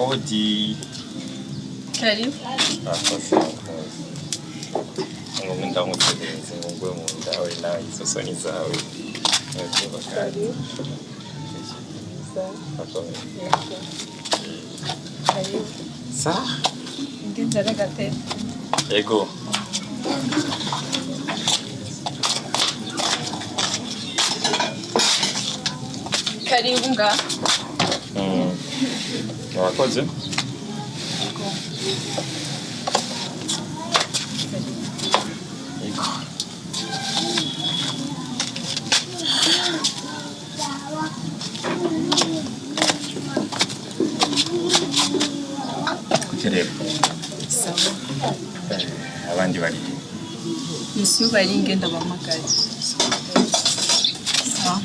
Odi. Karibu. Ngo ndamutegereze ngo ngwe mu ndawe nawe isosoni zawe. Karibu. Karibu. Sa? Nginzara gate. Ego. Karibu nga. Mwakoze? Ego. Kutereba. Sawa. Abandi bari. Yusu bari ngenda bamagaye. Sawa.